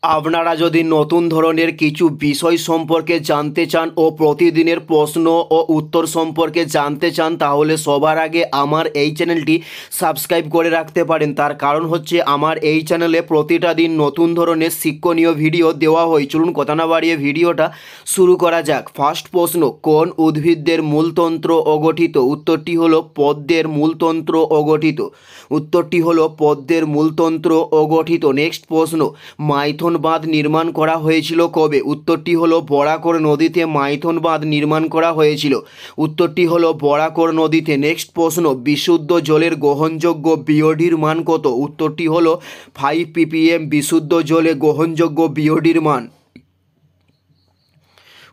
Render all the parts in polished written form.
আপনারা যদি নতুন ধরনের কিছু বিষয় সম্পর্কে জানতে চান ও প্রতিদিনের প্রশ্ন ও উত্তর সম্পর্কে জানতে চান, তাহলে সবার আগে আমার এই চ্যানেলটি সাবস্ক্রাইব করে রাখতে পারেন। তার কারণ হচ্ছে আমার এই চ্যানেলে প্রতিটা দিন নতুন ধরনের শিক্ষণীয় ভিডিও দেওয়া হয়। চলুন কথা না বাড়িয়ে ভিডিওটা শুরু করা যাক। ফার্স্ট প্রশ্ন, কোন উদ্ভিদের মূলতন্ত্র অগঠিত? উত্তরটি হলো পদ্মের মূলতন্ত্র অগঠিত। উত্তরটি হলো পদ্মের মূলতন্ত্র অগঠিত। নেক্সট প্রশ্ন, মাইথন বাঁধ নির্মাণ করা হয়েছিল কবে? উত্তরটি হলো বরাকর নদীতে মাইথন বাঁধ নির্মাণ করা হয়েছিল। উত্তরটি হলো বরাকর নদীতে। নেক্সট প্রশ্ন, বিশুদ্ধ জলের গ্রহণযোগ্য বিওডির মান কত? উত্তরটি হলো 5 ppm বিশুদ্ধ জলে গ্রহণযোগ্য বিওডির মান।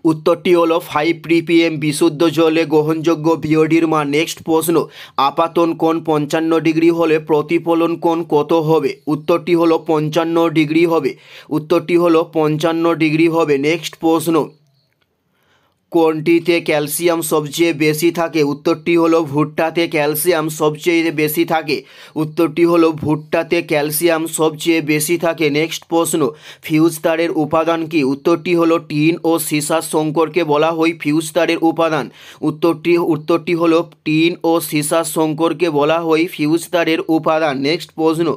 উত্তরটি হলো 5 ppm বিশুদ্ধ জলে গ্রহণযোগ্য বিওডির মান। নেক্সট প্রশ্ন, আপাতন কোণ 55 ডিগ্রি হলে প্রতিফলন কোণ কত হবে? উত্তরটি হলো 55 ডিগ্রি হবে। উত্তরটি হলো 55 ডিগ্রি হবে। নেক্সট প্রশ্ন, কোনটিতে ক্যালসিয়াম সবচেয়ে বেশি থাকে? উত্তরটি হলো ভুট্টাতে ক্যালসিয়াম সবচেয়ে বেশি থাকে। উত্তরটি হলো ভুট্টাতে ক্যালসিয়াম সবচেয়ে বেশি থাকে। নেক্সট প্রশ্ন, ফিউজ তারের উপাদান কি? উত্তরটি হলো টিন ও সীসার সংকরকে বলা হয় ফিউজ তারের উপাদান। উত্তরটি হলো টিন ও সীসার সংকরকে বলা হয় ফিউজ তারের উপাদান। নেক্সট প্রশ্ন,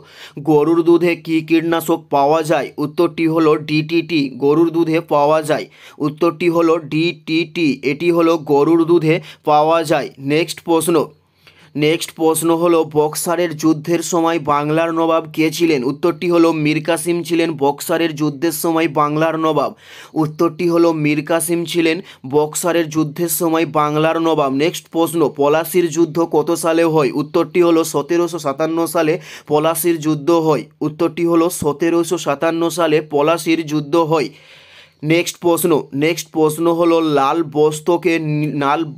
গরুর দুধে কি কীটনাশক পাওয়া যায়? উত্তরটি হলো ডিটিটি। গরুর দুধে পাওয়া যায়। উত্তরটি হলো ডিটিটি। এটি হলো গরুর দুধে পাওয়া যায়। নেক্সট প্রশ্ন হলো বক্সারের যুদ্ধের সময় বাংলার নবাব কে ছিলেন? উত্তরটি হলো মীর কাসিম ছিলেন বক্সারের যুদ্ধের সময় বাংলার নবাব। উত্তরটি হলো মীর কাসিম ছিলেন বক্সারের যুদ্ধের সময় বাংলার নবাব। নেক্সট প্রশ্ন, পলাশির যুদ্ধ কত সালে হয়? উত্তরটি হলো 1757 সালে পলাশির যুদ্ধ হয়। উত্তরটি হলো 1757 সালে পলাশির যুদ্ধ হয়। নেক্সট প্রশ্ন হলো লাল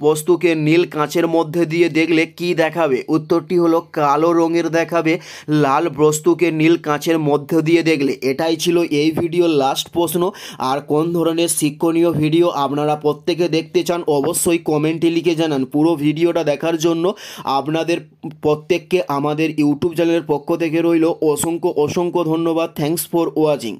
বস্তুকে নীল কাঁচের মধ্যে দিয়ে দেখলে কি দেখাবে? উত্তরটি হলো কালো রঙের দেখাবে লাল বস্তুকে নীল কাঁচের মধ্যে দিয়ে দেখলে। এটাই ছিল এই ভিডিওর লাস্ট প্রশ্ন। আর কোন ধরনের শিক্ষণীয় ভিডিও আপনারা প্রত্যেকে দেখতে চান অবশ্যই কমেন্টে লিখে জানান। পুরো ভিডিওটা দেখার জন্য আপনাদের প্রত্যেককে আমাদের ইউটিউব চ্যানেলের পক্ষ থেকে রইল অসংখ্য ধন্যবাদ। Thanks for watching.